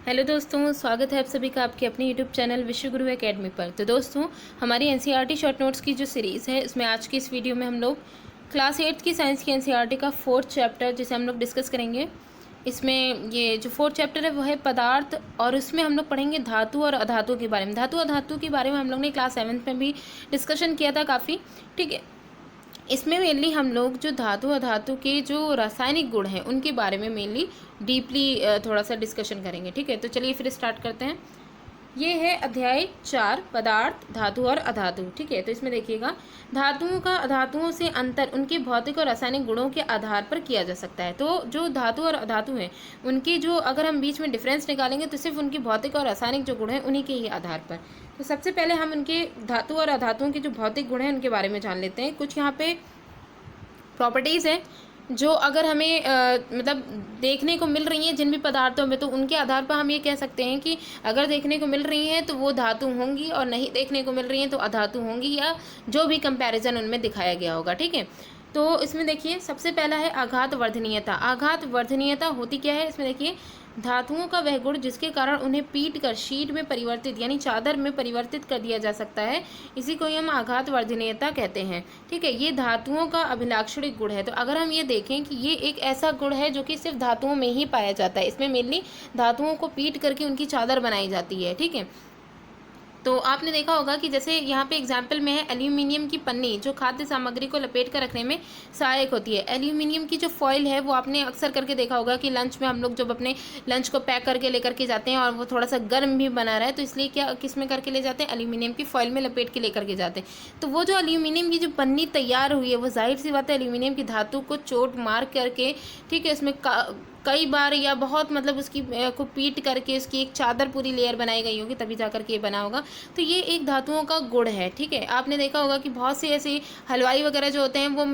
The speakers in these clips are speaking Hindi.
हेलो दोस्तों, स्वागत है आप सभी का आपके अपने यूट्यूब चैनल विश्व गुरु एकेडमी पर। तो दोस्तों, हमारी एनसीईआरटी शॉर्ट नोट्स की जो सीरीज़ है, उसमें आज की इस वीडियो में हम लोग क्लास 8th की साइंस की एनसीईआरटी का 4th चैप्टर जिसे हम लोग डिस्कस करेंगे। इसमें ये जो 4th चैप्टर है वो है पदार्थ, और उसमें हम लोग पढ़ेंगे धातु और अधातु के बारे में। धातु अधातु के बारे में हम लोग ने क्लास 7th में भी डिस्कशन किया था काफ़ी। ठीक है, इसमें मेनली हम लोग जो धातु अधातु के जो रासायनिक गुण हैं उनके बारे में मेनली डीपली थोड़ा सा डिस्कशन करेंगे। ठीक है, तो चलिए फिर स्टार्ट करते हैं। ये है अध्याय 4 पदार्थ, धातु और अधातु। ठीक है, तो इसमें देखिएगा, धातुओं का अधातुओं से अंतर उनके भौतिक और रासायनिक गुणों के आधार पर किया जा सकता है। तो जो धातु और अधातु हैं उनके जो अगर हम बीच में डिफरेंस निकालेंगे तो सिर्फ उनकी भौतिक और रासायनिक जो गुण हैं उन्हीं के ही आधार पर। तो सबसे पहले हम उनके धातु और अधातुओं के जो भौतिक गुण हैं उनके बारे में जान लेते हैं। कुछ यहाँ पे प्रॉपर्टीज़ हैं जो अगर हमें मतलब देखने को मिल रही हैं जिन भी पदार्थों में, तो उनके आधार पर हम ये कह सकते हैं कि अगर देखने को मिल रही हैं तो वो धातु होंगी, और नहीं देखने को मिल रही हैं तो अधातु होंगी, या जो भी कंपैरिजन उनमें दिखाया गया होगा। ठीक है, तो इसमें देखिए सबसे पहला है आघात वर्धनीयता। आघात वर्धनीयता होती क्या है, इसमें देखिए, धातुओं का वह गुण जिसके कारण उन्हें पीट कर शीट में परिवर्तित यानी चादर में परिवर्तित कर दिया जा सकता है, इसी को ही हम आघात वर्धनीयता कहते हैं। ठीक है, ये धातुओं का अभिलाक्षणिक गुण है। तो अगर हम ये देखें कि ये एक ऐसा गुण है जो कि सिर्फ धातुओं में ही पाया जाता है, इसमें मेनली धातुओं को पीट करके उनकी चादर बनाई जाती है। ठीक है, तो आपने देखा होगा कि जैसे यहाँ पे एग्जाम्पल में है एल्यूमिनियम की पन्नी, जो खाद्य सामग्री को लपेट कर रखने में सहायक होती है। एल्यूमिनियम की जो फॉइल है वो आपने अक्सर करके देखा होगा कि लंच में हम लोग जब अपने लंच को पैक करके लेकर के जाते हैं और वो थोड़ा सा गर्म भी बना रहा है, तो इसलिए क्या किस में करके ले जाते हैं, एल्यूमिनियम की फॉइल में लपेट के लेकर के जाते हैं। तो वो जो एल्यूमिनियम की जो पन्नी तैयार हुई है वो जाहिर सी बात है एल्यूमिनियम की धातु को चोट मार करके, ठीक है, उसमें कई बार या बहुत मतलब उसकी को पीट करके उसकी एक चादर पूरी लेयर बनाई गई होगी, तभी जा करके ये बना होगा। तो ये एक धातुओं का गुण है। ठीक है, आपने देखा होगा कि बहुत से ऐसे हलवाई वगैरह जो होते हैं वो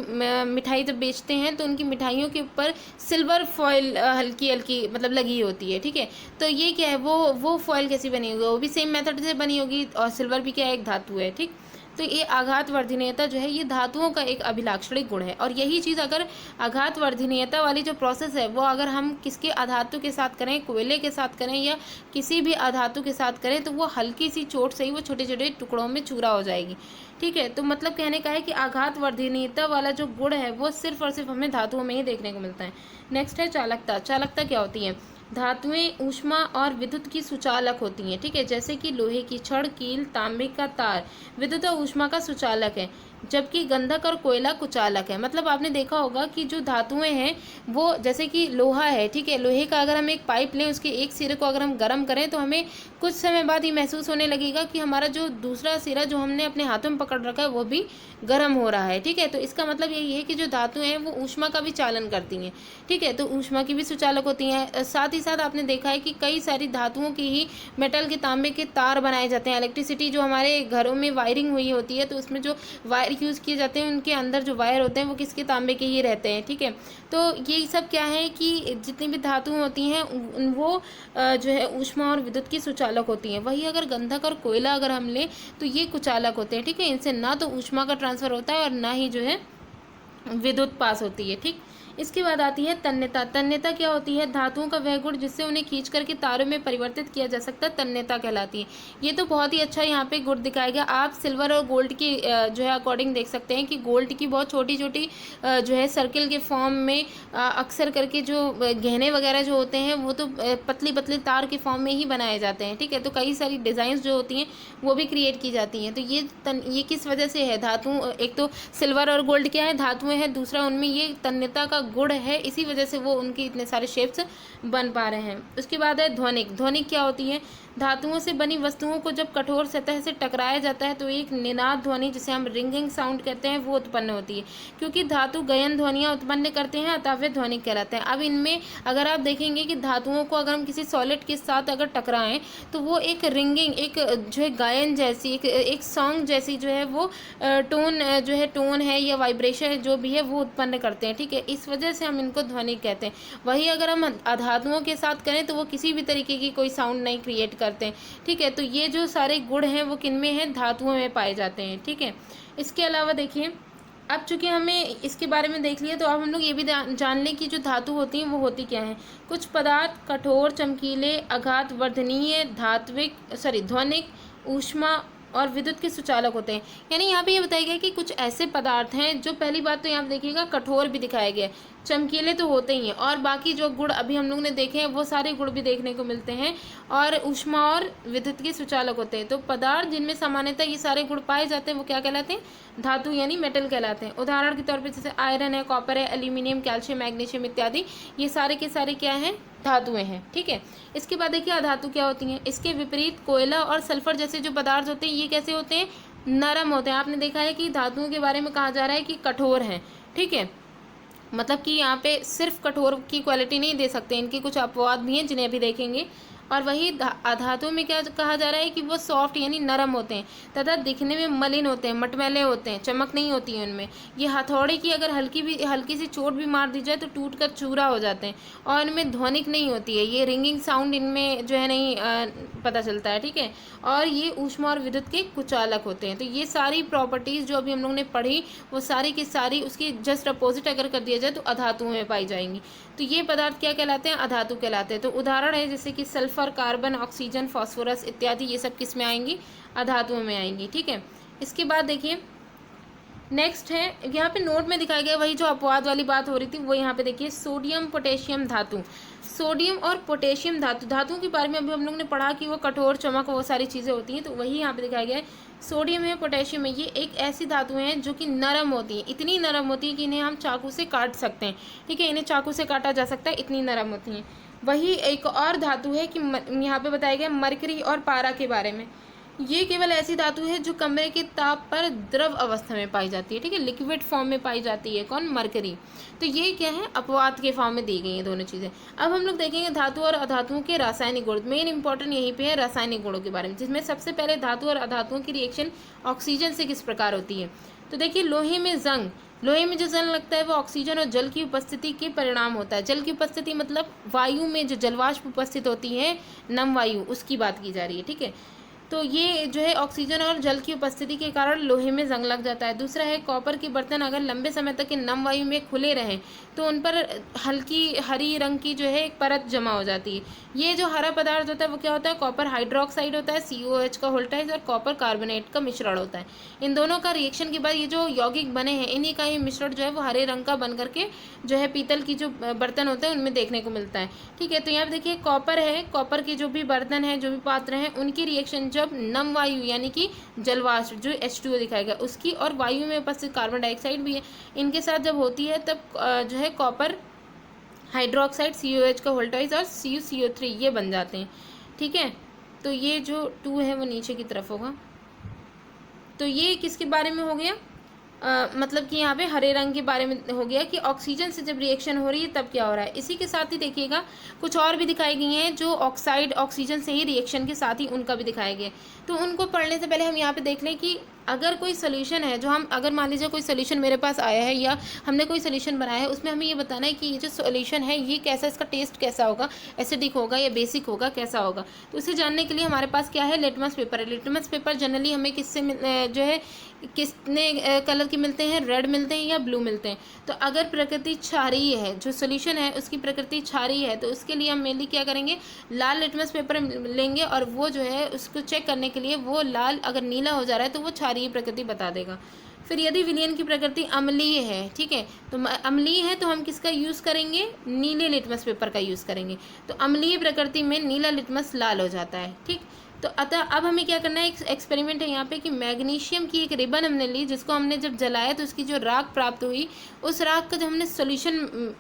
मिठाई जब बेचते हैं तो उनकी मिठाइयों के ऊपर सिल्वर फॉइल हल्की हल्की मतलब लगी होती है। ठीक है, तो ये क्या है, वो फॉइल कैसी बनी होगी, वो भी सेम मेथड से बनी होगी, और सिल्वर भी क्या है, एक धातु है। ठीक, तो ये आघात वर्धनीयता जो है ये धातुओं का एक अभिलाक्षणिक गुण है। और यही चीज़ अगर आघात वर्धनीयता वाली जो प्रोसेस है वो अगर हम किसके अधातु के साथ करें, कोयले के साथ करें या किसी भी अधातु के साथ करें, तो वो हल्की सी चोट से ही वो छोटे छोटे टुकड़ों में चूरा हो जाएगी। ठीक है, तो मतलब कहने का है कि आघात वर्धनीयता वाला जो गुण है वो सिर्फ और सिर्फ हमें धातुओं में ही देखने को मिलता है। नेक्स्ट है चालकता। चालकता क्या होती है, धातुएं ऊष्मा और विद्युत की सुचालक होती हैं। ठीक है, जैसे कि लोहे की छड़, कील, तांबे का तार विद्युत और ऊष्मा का सुचालक है, जबकि गंधक और कोयला कुचालक है। मतलब आपने देखा होगा कि जो धातुएं हैं वो, जैसे कि लोहा है, ठीक है, लोहे का अगर हम एक पाइप लें, उसके एक सिरे को अगर हम गर्म करें तो हमें कुछ समय बाद ये महसूस होने लगेगा कि हमारा जो दूसरा सिरा जो हमने अपने हाथों में पकड़ रखा है वो भी गर्म हो रहा है। ठीक है, तो इसका मतलब यही है कि जो धातुएं हैं वो ऊष्मा का भी चालन करती हैं। ठीक है, तो ऊष्मा की भी सुचालक होती हैं। साथ ही साथ आपने देखा है कि कई सारी धातुओं की ही मेटल के, तांबे के तार बनाए जाते हैं। इलेक्ट्रिसिटी जो हमारे घरों में वायरिंग हुई होती है तो उसमें जो वायर यूज़ किए जाते हैं उनके अंदर जो वायर होते हैं वो किसके, तांबे के ही रहते हैं। ठीक है, तो ये सब क्या है कि जितनी भी धातुएं होती हैं वो जो है ऊष्मा और विद्युत की सुचालक होती हैं। वही अगर गंधक और कोयला अगर हम लें तो ये कुचालक होते हैं। ठीक है, इनसे ना तो ऊष्मा का ट्रांसफ़र होता है और ना ही जो है विद्युत पास होती है। ठीक, इसके बाद आती है तन्यता। तन्यता क्या होती है, धातुओं का वह गुण जिससे उन्हें खींच करके तारों में परिवर्तित किया जा सकता है, तन्यता कहलाती है। ये तो बहुत ही अच्छा यहाँ पे गुण दिखाया गया। आप सिल्वर और गोल्ड की जो है अकॉर्डिंग देख सकते हैं कि गोल्ड की बहुत छोटी छोटी जो है सर्किल के फॉर्म में अक्सर करके जो गहने वगैरह जो होते हैं वो तो पतली पतली तार के फॉर्म में ही बनाए जाते हैं। ठीक है, तो कई सारी डिज़ाइंस जो होती हैं वो भी क्रिएट की जाती हैं। तो ये किस वजह से है, धातु, एक तो सिल्वर और गोल्ड क्या है, धातुएं हैं, दूसरा उनमें ये तन्यता का गुण है, इसी वजह से वो उनके इतने सारे शेप्स बन पा रहे हैं। उसके बाद है ध्वनिक। ध्वनिक क्या होती है, धातुओं से बनी वस्तुओं को जब कठोर सतह से टकराया जाता है तो एक निनाद ध्वनि, जिसे हम रिंगिंग साउंड कहते हैं, वो उत्पन्न होती है। क्योंकि धातु गयन ध्वनियाँ उत्पन्न करते हैं अतः वे ध्वनिक कहलाते हैं। अब इनमें अगर आप देखेंगे कि धातुओं को अगर हम किसी सॉलिड के साथ अगर टकराएं तो वो एक रिंगिंग, एक जो है गायन जैसी, एक सॉन्ग जैसी जो है वो टोन जो है, टोन है या वाइब्रेशन जो भी है वो उत्पन्न करते हैं। ठीक है, इस वजह से हम इनको ध्वनिक कहते हैं। वही अगर हम अधातुओं के साथ करें तो वो किसी भी तरीके की कोई साउंड नहीं क्रिएट करते हैं। ठीक है, तो ये जो सारे गुण हैं वो किन में हैं, धातुओं में पाए जाते हैं। ठीक है, इसके अलावा देखिए अब चूंकि हमें इसके बारे में देख लिया, तो अब हम लोग ये भी जान लें कि जो धातु होती हैं वो होती क्या हैं। कुछ पदार्थ कठोर, चमकीले, आघात वर्धनीय, ध्वनिक, ऊष्मा और विद्युत के सुचालक होते हैं। यानी यहाँ पे ये बताया गया कि कुछ ऐसे पदार्थ हैं जो, पहली बात तो यहाँ पे देखिएगा कठोर भी दिखाया गया है, चमकीले तो होते ही हैं, और बाकी जो गुण अभी हम लोग ने देखे हैं वो सारे गुण भी देखने को मिलते हैं, और ऊष्मा और विद्युत के सुचालक होते हैं। तो पदार्थ जिनमें सामान्यतः ये सारे गुण पाए जाते हैं वो क्या कहलाते हैं, धातु यानी मेटल कहलाते हैं। उदाहरण के तौर पर जैसे आयरन है, कॉपर है, एल्यूमिनियम, कैल्शियम, मैग्नीशियम इत्यादि, ये सारे के सारे क्या हैं, धातुएं हैं। ठीक है, इसके बाद देखिए अधातु क्या होती हैं। इसके विपरीत कोयला और सल्फर जैसे जो पदार्थ होते हैं ये कैसे होते हैं, नरम होते हैं। आपने देखा है कि धातुओं के बारे में कहा जा रहा है कि कठोर हैं। ठीक है, मतलब कि यहाँ पे सिर्फ कठोर की क्वालिटी नहीं दे सकते, इनके कुछ अपवाद भी हैं जिन्हें अभी देखेंगे। और वही अधातु में क्या कहा जा रहा है कि वो सॉफ्ट यानी नरम होते हैं तथा दिखने में मलिन होते हैं, मटमैले होते हैं, चमक नहीं होती है उनमें। ये हथौड़े की अगर हल्की सी चोट भी मार दी जाए तो टूट कर चूरा हो जाते हैं, और इनमें ध्वनिक नहीं होती है, ये रिंगिंग साउंड इनमें जो है नहीं पता चलता है। ठीक है, और ये ऊष्मा और विद्युत के कुचालक होते हैं। तो ये सारी प्रॉपर्टीज़ जो अभी हम लोग ने पढ़ी वो सारी की सारी उसकी जस्ट अपोजिट अगर कर दिया जाए तो अधातुओं में पाई जाएंगी। तो ये पदार्थ क्या कहलाते हैं, अधातु कहलाते हैं। तो उदाहरण है जैसे कि सल्फर, कार्बन, ऑक्सीजन, फास्फोरस इत्यादि, ये सब किस में आएंगी, अधातुओं में आएंगी। ठीक है, इसके बाद देखिए नेक्स्ट है, यहाँ पे नोट में दिखाया गया वही जो अपवाद वाली बात हो रही थी वो यहाँ पे देखिए, सोडियम पोटेशियम धातु। सोडियम और पोटेशियम धातु, धातुओं के बारे में अभी हम लोग ने पढ़ा कि वो कठोर, चमक, वो सारी चीज़ें होती हैं, तो वही यहाँ पे दिखाया गया है। सोडियम है, पोटेशियम है, ये एक ऐसी धातुएं हैं जो कि नरम होती हैं, इतनी नरम होती है कि इन्हें हम चाकू से काट सकते हैं। ठीक है, इन्हें चाकू से काटा जा सकता है, इतनी नरम होती हैं। वही एक और धातु है कि यहाँ पे बताया गया मरकरी और पारा के बारे में। ये केवल ऐसी धातु है जो कमरे के ताप पर द्रव अवस्था में पाई जाती है। ठीक है, लिक्विड फॉर्म में पाई जाती है। कौन, मरकरी। तो ये क्या है, अपवाद के फॉर्म में दी गई हैं दोनों चीज़ें। अब हम लोग देखेंगे धातु और अधातुओं के रासायनिक गुण। मेन इंपॉर्टेंट यहीं पे है रासायनिक गुणों के बारे में, जिसमें सबसे पहले धातु और अधातुओं की रिएक्शन ऑक्सीजन से किस प्रकार होती है। तो देखिए लोहे में जंग, लोहे में जो जंग लगता है वो ऑक्सीजन और जल की उपस्थिति के परिणाम होता है। जल की उपस्थिति मतलब वायु में जो जलवाष्प उपस्थित होती है, नम वायु, उसकी बात की जा रही है। ठीक है, तो ये जो है ऑक्सीजन और जल की उपस्थिति के कारण लोहे में जंग लग जाता है। दूसरा है कॉपर के बर्तन अगर लंबे समय तक नम वायु में खुले रहें तो उन पर हल्की हरी रंग की जो है एक परत जमा हो जाती है। ये जो हरा पदार्थ होता है वो क्या होता है, कॉपर हाइड्रोक्साइड होता है, COH का वोल्टाइज और कॉपर कार्बोनेट का मिश्रण होता है। इन दोनों का रिएक्शन के बाद ये जो यौगिक बने हैं इन्हीं का ये मिश्रण जो है वो हरे रंग का बन करके जो है पीतल की जो बर्तन होते हैं उनमें देखने को मिलता है। ठीक है, तो यहाँ पे देखिए कॉपर है, कॉपर के जो भी बर्तन हैं, जो भी पात्र हैं, उनकी रिएक्शन जब नम वायु यानी कि जलवाष्प जो H2O दिखाएगा उसकी, और वायु में उपस्थित कार्बन डाइऑक्साइड भी है, इनके साथ जब होती है तब जो है कॉपर हाइड्रोक्साइड, COH का वोल्टाइज और CuCO3 ये बन जाते हैं। ठीक है, तो ये जो 2 है वो नीचे की तरफ होगा। तो ये किसके बारे में हो गया, मतलब कि यहाँ पे हरे रंग के बारे में हो गया कि ऑक्सीजन से जब रिएक्शन हो रही है तब क्या हो रहा है। इसी के साथ ही देखिएगा कुछ और भी दिखाई गई हैं जो ऑक्साइड ऑक्सीजन से ही रिएक्शन के साथ ही उनका भी दिखाया गया। तो उनको पढ़ने से पहले हम यहाँ पे देख लें कि अगर कोई सोल्यूशन है जो हम, अगर मान लीजिए कोई सोल्यूशन मेरे पास आया है या हमने कोई सोल्यूशन बनाया है, उसमें हमें ये बताना है कि ये जो सोल्यूशन है ये कैसा, इसका टेस्ट कैसा होगा, एसिडिक होगा या बेसिक होगा, कैसा होगा। तो उसे जानने के लिए हमारे पास क्या है, लिटमस पेपर है। लिटमस पेपर जनरली हमें किससे जो है कितने कलर के मिलते हैं, रेड मिलते हैं या ब्लू मिलते हैं। तो अगर प्रकृति क्षारीय है, जो सोल्यूशन है उसकी प्रकृति क्षारीय है, तो उसके लिए हम मेनली क्या करेंगे, लाल लिटमस पेपर लेंगे और वो जो है उसको चेक करने के लिए वो लाल अगर नीला हो जा रहा है तो वो क्षारीय प्रकृति बता देगा। फिर यदि विलयन की प्रकृति अम्लीय है, ठीक है, तो अम्लीय है तो हम किसका यूज़ करेंगे, नीले लिटमस पेपर का यूज़ करेंगे। तो अम्लीय प्रकृति में नीला लिटमस लाल हो जाता है। ठीक, तो अतः अब हमें क्या करना है, एक एक्सपेरिमेंट है यहाँ पे कि मैग्नीशियम की एक रिबन हमने ली, जिसको हमने जब जलाया तो उसकी जो राख प्राप्त हुई, उस राख का जब हमने सोल्यूशन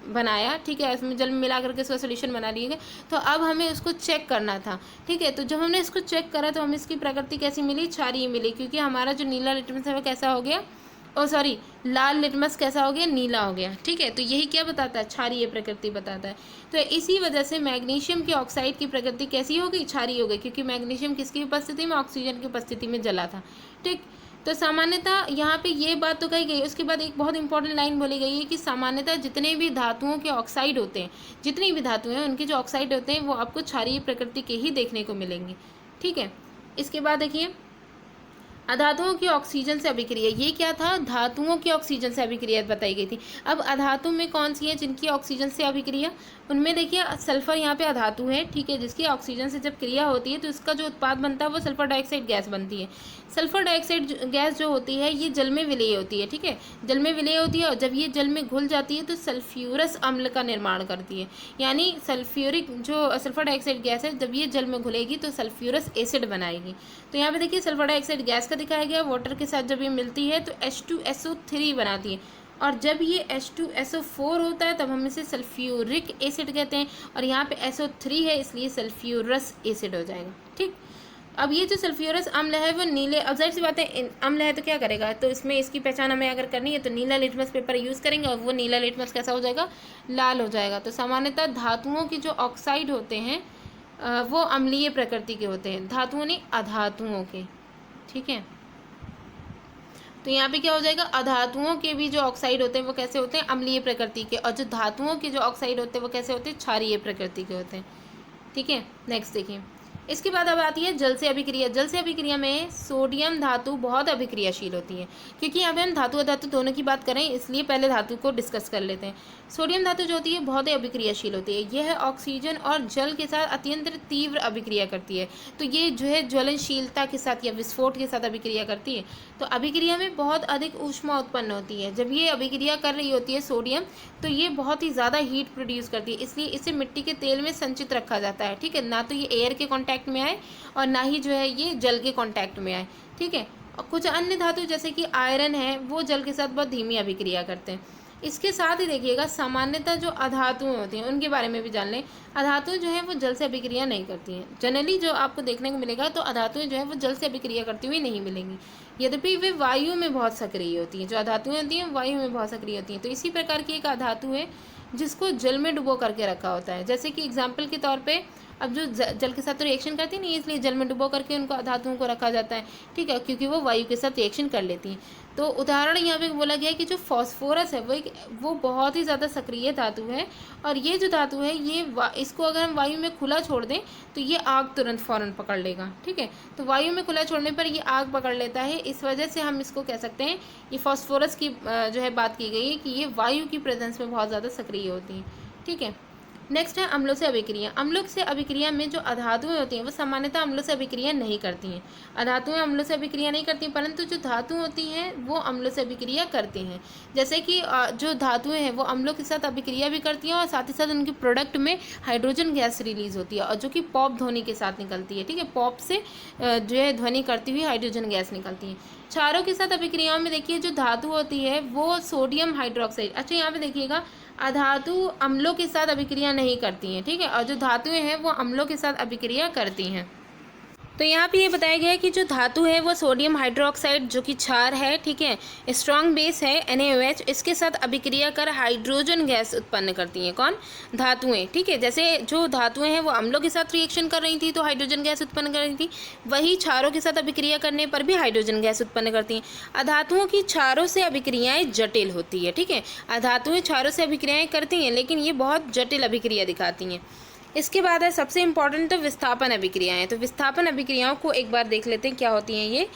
बनाया, ठीक है, उसमें जल में मिला करके उसका सोल्यूशन बना लिएगा। तो अब हमें उसको चेक करना था। ठीक है, तो जब हमने इसको चेक करा तो हमें इसकी प्रकृति कैसी मिली, क्षारीय मिली, क्योंकि हमारा जो नीला लिटमस है वो कैसा हो गया, लाल लिटमस कैसा हो गया, नीला हो गया। ठीक है, तो यही क्या बताता है, क्षारीय प्रकृति बताता है। तो इसी वजह से मैग्नीशियम की ऑक्साइड की प्रकृति कैसी हो गई, क्षारीय हो गई, क्योंकि मैग्नीशियम किसकी उपस्थिति में, ऑक्सीजन की उपस्थिति में जला था। ठीक, तो सामान्यतः यहाँ पे ये बात तो कही गई। उसके बाद एक बहुत इंपॉर्टेंट लाइन बोली गई है कि सामान्यतः जितने भी धातुओं के ऑक्साइड होते हैं, जितनी भी धातुएं हैं उनके जो ऑक्साइड होते हैं वो आपको क्षारीय प्रकृति के ही देखने को मिलेंगे। ठीक है, इसके बाद देखिए अधातुओं की ऑक्सीजन से अभिक्रिया, ये क्या था, धातुओं की ऑक्सीजन से अभिक्रिया बताई गई थी। अब अधातु में कौन सी है जिनकी ऑक्सीजन से अभिक्रिया, उनमें देखिए सल्फर यहाँ पे अधातु है, ठीक है, जिसकी ऑक्सीजन से जब क्रिया होती है तो इसका जो उत्पाद बनता है वो सल्फर डाइऑक्साइड गैस बनती है। सल्फर डाइऑक्साइड गैस जो होती है ये जल में विलेय होती है, ठीक है, जल में विलेय होती है, और जब ये जल में घुल जाती है तो सल्फ्यूरस अम्ल का निर्माण करती है। यानी सल्फ्यूरिक जो सल्फर डाइऑक्साइड गैस है जब ये जल में घुलेगी तो सल्फ्यूरस एसिड बनाएगी। तो यहाँ पे देखिए सल्फर डाइऑक्साइड गैस का दिखाया गया, वाटर के साथ जब ये मिलती है तो H2SO3 बनाती है, और जब ये H2SO4 होता है तब हम इसे सल्फ्यूरिक एसिड कहते हैं, और यहाँ पे SO3 है इसलिए सल्फ्यूरस एसिड हो जाएगा। ठीक, अब ये जो सल्फ्यूरस अम्ल है वो नीले, अब जाहिर सी बात है अम्ल है तो क्या करेगा, तो इसमें इसकी पहचान हमें अगर करनी है तो नीला लिटमस पेपर यूज़ करेंगे, और वो नीला लिटमस कैसा हो जाएगा, लाल हो जाएगा। तो सामान्यतः धातुओं की जो ऑक्साइड होते हैं वो अम्लीय प्रकृति के होते हैं, धातुओं नहीं अधातुओं के, ठीक है। तो यहाँ पे क्या हो जाएगा, अधातुओं के भी जो ऑक्साइड होते हैं वो कैसे होते हैं, अम्लीय प्रकृति के, और जो धातुओं के जो ऑक्साइड होते हैं वो कैसे होते हैं, क्षारीय प्रकृति के होते हैं। ठीक है, नेक्स्ट देखिए, इसके बाद अब आती है जल से अभिक्रिया। जल से अभिक्रिया में सोडियम धातु बहुत अभिक्रियाशील होती है, क्योंकि यहाँ पे हम धातु अधातु दोनों की बात करें इसलिए पहले धातु को डिस्कस कर लेते हैं। सोडियम धातु जो होती है बहुत ही अभिक्रियाशील होती है, यह ऑक्सीजन और जल के साथ अत्यंत तीव्र अभिक्रिया करती है। तो ये जो है ज्वलनशीलता के साथ या विस्फोट के साथ अभिक्रिया करती है। तो अभिक्रिया में बहुत अधिक ऊष्मा उत्पन्न होती है। जब ये अभिक्रिया कर रही होती है सोडियम, तो ये बहुत ही ज़्यादा हीट प्रोड्यूस करती है, इसलिए इसे मिट्टी के तेल में संचित रखा जाता है। ठीक है, ना तो ये एयर के कॉन्टैक्ट में आए और ना ही जो है ये जल के कांटेक्ट में आए। ठीक है, और कुछ अन्य धातु जैसे कि आयरन है वो जल के साथ बहुत धीमी अभिक्रिया करते हैं। इसके साथ ही देखिएगा सामान्यतः जो अधातुएं होती हैं उनके बारे में भी जान लें। अधातुएं जो है वो जल से अभिक्रिया नहीं करती हैं। जनरली जो आपको देखने को मिलेगा तो अधातुएं जो है वो जल से अभिक्रिया करती हुई नहीं मिलेंगी, यद्यपि वे वायु में बहुत सक्रिय होती हैं। जो अधातुएं होती हैं वायु में बहुत सक्रिय होती हैं। तो इसी प्रकार की एक अधातु है जिसको जल में डुबो करके रखा होता है। जैसे कि एग्जाम्पल के तौर पे अब जो जल के साथ तो रिएक्शन करती नहीं, इसलिए जल में डुबो करके उनको धातुओं को रखा जाता है। ठीक है, क्योंकि वो वायु के साथ रिएक्शन कर लेती हैं। तो उदाहरण यहाँ पे बोला गया है कि जो फॉस्फोरस है वो बहुत ही ज़्यादा सक्रिय धातु है, और ये जो धातु है ये इसको अगर हम वायु में खुला छोड़ दें तो ये आग तुरंत फ़ौरन पकड़ लेगा। ठीक है, तो वायु में खुला छोड़ने पर ये आग पकड़ लेता है। इस वजह से हम इसको कह सकते हैं, ये फॉस्फोरस की जो है बात की गई है कि ये वायु की प्रेजेंस में बहुत ज़्यादा सक्रिय होती हैं। ठीक है, नेक्स्ट है अम्लों से अभिक्रिया। अम्लों से अभिक्रिया में जो अधातुएं होती हैं वो सामान्यतः अम्लों से अभिक्रिया नहीं करती हैं। अधातुएं अम्लों से अभिक्रिया नहीं करती, परंतु जो धातु होती हैं वो अम्लों से अभिक्रिया करती हैं। जैसे कि जो धातुएं हैं वो अम्लों के साथ अभिक्रिया भी करती हैं, और साथ ही साथ उनके प्रोडक्ट में हाइड्रोजन गैस रिलीज होती है, और जो कि पॉप ध्वनि के साथ निकलती है। ठीक है, पॉप से जो है ध्वनि करती हुई हाइड्रोजन गैस निकलती है। क्षारों के साथ अभिक्रियाओं में देखिए जो धातु होती है वो सोडियम हाइड्रोक्साइड, अच्छा यहाँ पे देखिएगा अधातु अम्लों के साथ अभिक्रिया नहीं करती हैं। ठीक है, और जो धातुएं हैं वो अम्लों के साथ अभिक्रिया करती हैं। तो यहाँ पे ये बताया गया है कि जो धातु है वो सोडियम हाइड्रोक्साइड जो कि क्षार है, ठीक है, स्ट्रॉन्ग बेस है NaOH, इसके साथ अभिक्रिया कर हाइड्रोजन गैस उत्पन्न करती हैं। कौन? धातुएं। ठीक है, जैसे जो धातुएं हैं वो अम्लों के साथ रिएक्शन कर रही थी तो हाइड्रोजन गैस उत्पन्न कर रही थी, वही क्षारों के साथ अभिक्रिया करने पर भी हाइड्रोजन गैस उत्पन्न करती हैं। अधातुओं की क्षारों से अभिक्रियाएँ जटिल होती है। ठीक है, अधातुएं क्षारों से अभिक्रियाएँ करती हैं लेकिन ये बहुत जटिल अभिक्रिया दिखाती हैं। इसके बाद है सबसे इम्पॉर्टेंट तो विस्थापन अभिक्रियाएं। तो विस्थापन अभिक्रियाओं को एक बार देख लेते हैं क्या होती हैं ये।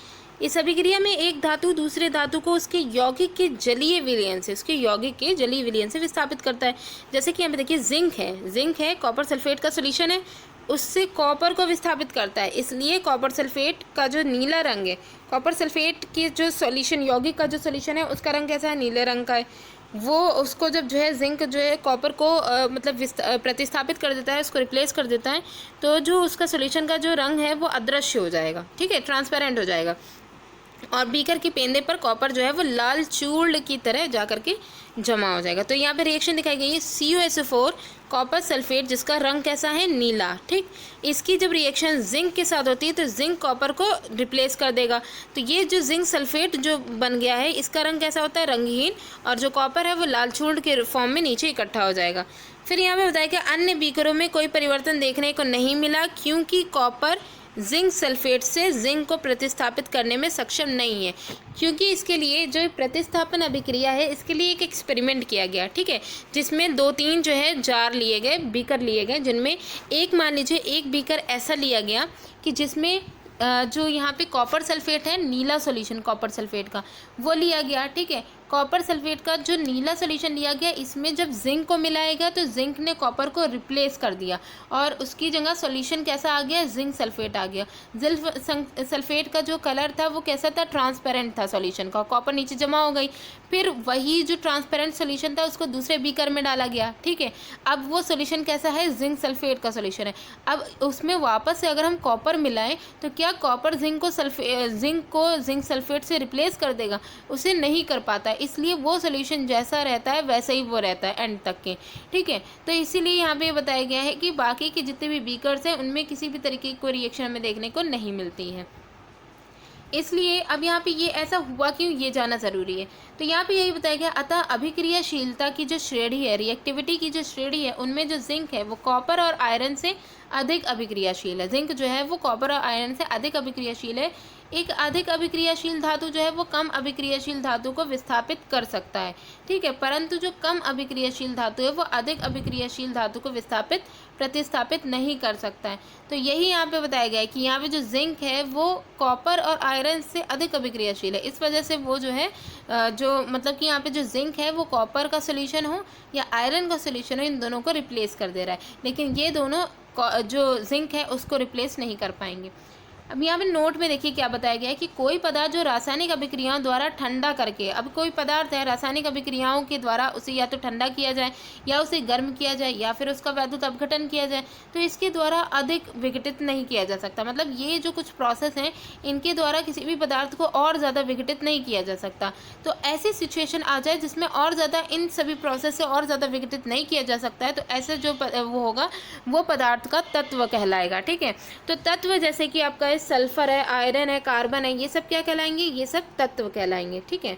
इस अभिक्रिया में एक धातु दूसरे धातु को उसके यौगिक के जलीय विलयन से विस्थापित करता है। जैसे कि यहाँ पे देखिए जिंक है कॉपर सल्फेट का सोल्यूशन है, उससे कॉपर को विस्थापित करता है, इसलिए कॉपर सल्फेट का जो नीला रंग है, कॉपर सल्फेट के जो सॉल्यूशन यौगिक का जो सॉल्यूशन है उसका रंग कैसा है, नीले रंग का है। वो उसको जब जो है जिंक जो है कॉपर को मतलब प्रतिस्थापित कर देता है, उसको रिप्लेस कर देता है, तो जो उसका सॉल्यूशन का जो रंग है वो अदृश्य हो जाएगा। ठीक है, ट्रांसपेरेंट हो जाएगा, और बीकर के पेंदे पर कॉपर जो है वो लाल चूर्ण की तरह जा करके जमा हो जाएगा। तो यहाँ पे रिएक्शन दिखाई गई है CuSO4 कॉपर सल्फेट जिसका रंग कैसा है, नीला। ठीक, इसकी जब रिएक्शन जिंक के साथ होती है तो जिंक कॉपर को रिप्लेस कर देगा। तो ये जो जिंक सल्फेट जो बन गया है इसका रंग कैसा होता है, रंगहीन, और जो कॉपर है वो लाल चूर्ण के फॉर्म में नीचे इकट्ठा हो जाएगा। फिर यहाँ पे बताया कि अन्य बीकरों में कोई परिवर्तन देखने को नहीं मिला क्योंकि कॉपर जिंक सल्फेट से जिंक को प्रतिस्थापित करने में सक्षम नहीं है, क्योंकि इसके लिए जो प्रतिस्थापन अभिक्रिया है इसके लिए एक एक्सपेरिमेंट किया गया। ठीक है, जिसमें 2-3 जो है जार बीकर लिए गए, जिनमें एक मान लीजिए एक बीकर ऐसा लिया गया कि जिसमें जो यहाँ पे कॉपर सल्फेट है, नीला सॉल्यूशन कॉपर सल्फेट का वो लिया गया। ठीक है, कॉपर सल्फेट का जो नीला सॉल्यूशन लिया गया, इसमें जब जिंक को मिलाएगा तो जिंक ने कॉपर को रिप्लेस कर दिया और उसकी जगह सॉल्यूशन कैसा आ गया, जिंक सल्फेट आ गया। जिंक सल्फेट का जो कलर था वो कैसा था, ट्रांसपेरेंट था सॉल्यूशन का। कॉपर नीचे जमा हो गई, फिर वही जो ट्रांसपेरेंट सॉल्यूशन था उसको दूसरे बीकर में डाला गया। ठीक है, अब वो सॉल्यूशन कैसा है, जिंक सल्फेट का सॉल्यूशन है। अब उसमें वापस से अगर हम कॉपर मिलाएं तो क्या कॉपर जिंक को जिंक सल्फेट से रिप्लेस कर देगा, उसे नहीं कर पाता, इसलिए वो सॉल्यूशन जैसा रहता है वैसा ही वो रहता है एंड तक के। ठीक है, तो इसीलिए यहाँ पे बताया गया है कि बाकी के जितने भी बीकर्स हैं उनमें किसी भी तरीके की कोई रिएक्शन हमें देखने को नहीं मिलती है। इसलिए अब यहाँ पे ये ऐसा हुआ क्यों, ये जानना ज़रूरी है। तो यहाँ पे यही बताया गया, अतः अभिक्रियाशीलता की जो श्रेणी है, रिएक्टिविटी की जो श्रेणी है, उनमें जो जिंक है वो कॉपर और आयरन से अधिक अभिक्रियाशील है। जिंक जो है वो कॉपर और आयरन से अधिक अभिक्रियाशील है। एक अधिक अभिक्रियाशील धातु जो है वो कम अभिक्रियाशील धातु को विस्थापित कर सकता है। ठीक है, परंतु जो कम अभिक्रियाशील धातु है वो अधिक अभिक्रियाशील धातु को प्रतिस्थापित नहीं कर सकता है। तो यही यहाँ पे बताया गया है कि यहाँ पे जो जिंक है वो कॉपर और आयरन से अधिक अभिक्रियाशील है। इस वजह से वो जो है जो मतलब कि यहाँ पे जो जिंक है वो कॉपर का सोल्यूशन हो या आयरन का सोल्यूशन हो, इन दोनों को रिप्लेस कर दे रहा है, लेकिन ये दोनों जो जिंक है उसको रिप्लेस नहीं कर पाएंगे। अब यहाँ पे नोट में देखिए क्या बताया गया है कि कोई पदार्थ जो रासायनिक अभिक्रियाओं द्वारा ठंडा करके, अब कोई पदार्थ है रासायनिक अभिक्रियाओं के द्वारा उसे या तो ठंडा किया जाए या उसे गर्म किया जाए या फिर उसका वैद्युत अपघटन किया जाए, तो इसके द्वारा अधिक विघटित नहीं किया जा सकता। मतलब ये जो कुछ प्रोसेस हैं इनके द्वारा किसी भी पदार्थ को और ज़्यादा विघटित नहीं किया जा सकता। तो ऐसी सिचुएशन आ जाए जिसमें और ज़्यादा इन सभी प्रोसेस से और ज़्यादा विघटित नहीं किया जा सकता है, तो ऐसे जो वो होगा वो पदार्थ का तत्व कहलाएगा। ठीक है, तो तत्व जैसे कि आपका सल्फर है, आयरन है, कार्बन है, ये सब क्या कहलाएंगे, ये सब तत्व कहलाएंगे। ठीक है,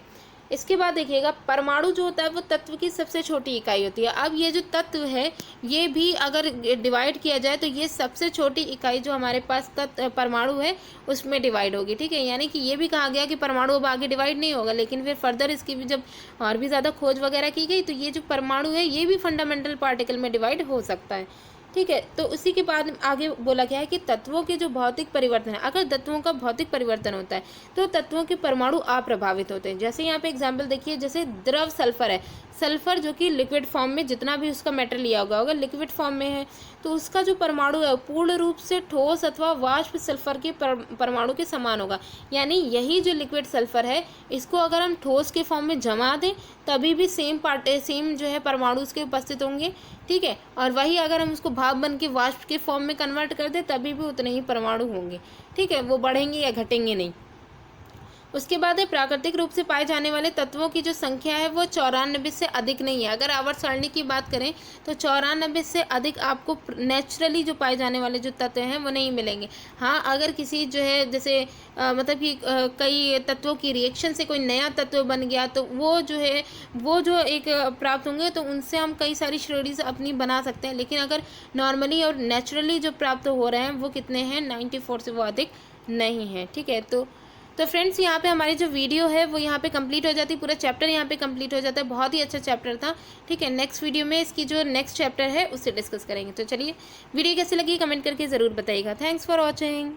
इसके बाद देखिएगा परमाणु जो होता है वो तत्व की सबसे छोटी इकाई होती है। अब ये जो तत्व है ये भी अगर डिवाइड किया जाए तो ये सबसे छोटी इकाई जो हमारे पास परमाणु है उसमें डिवाइड होगी। ठीक है, यानी कि ये भी कहा गया कि परमाणु अब आगे डिवाइड नहीं होगा, लेकिन फिर फर्दर इसकी भी जब और भी ज़्यादा खोज वगैरह की गई तो ये जो परमाणु है ये भी फंडामेंटल पार्टिकल में डिवाइड हो सकता है। ठीक है, तो उसी के बाद आगे बोला गया है कि तत्वों के जो भौतिक परिवर्तन है, अगर तत्वों का भौतिक परिवर्तन होता है तो तत्वों के परमाणु अप्रभावित होते हैं। जैसे यहाँ पे एग्जांपल देखिए, जैसे द्रव सल्फर है, सल्फर जो कि लिक्विड फॉर्म में जितना भी उसका मेटल लिया होगा लिक्विड फॉर्म में है, तो उसका जो परमाणु है पूर्ण रूप से ठोस अथवा वाष्प सल्फर के परमाणु के समान होगा। यानी यही जो लिक्विड सल्फर है इसको अगर हम ठोस के फॉर्म में जमा दें तभी भी सेम जो है परमाणु उसके उपस्थित होंगे। ठीक है, और वही अगर हम उसको भाप बन के वाष्प के फॉर्म में कन्वर्ट कर दें तभी भी उतने ही परमाणु होंगे। ठीक है, वो बढ़ेंगे या घटेंगे नहीं। उसके बाद है प्राकृतिक रूप से पाए जाने वाले तत्वों की जो संख्या है वो 94 से अधिक नहीं है। अगर आवर्त सारणी की बात करें तो 94 से अधिक आपको नेचुरली जो पाए जाने वाले जो तत्व हैं वो नहीं मिलेंगे। हाँ, अगर किसी जो है जैसे मतलब कि कई तत्वों की रिएक्शन से कोई नया तत्व बन गया तो वो जो है वो जो एक प्राप्त होंगे तो उनसे हम कई सारी श्रेणी से अपनी बना सकते हैं, लेकिन अगर नॉर्मली और नेचुरली जो प्राप्त हो रहे हैं वो कितने हैं, 94 से वो अधिक नहीं है। ठीक है, तो फ्रेंड्स यहाँ पे हमारी जो वीडियो है वो यहाँ पे कंप्लीट हो जाती है, पूरा चैप्टर यहाँ पे कंप्लीट हो जाता है। बहुत ही अच्छा चैप्टर था। ठीक है, नेक्स्ट वीडियो में इसकी जो नेक्स्ट चैप्टर है उससे डिस्कस करेंगे। तो चलिए, वीडियो कैसी लगी कमेंट करके ज़रूर बताइएगा। Thanks for watching.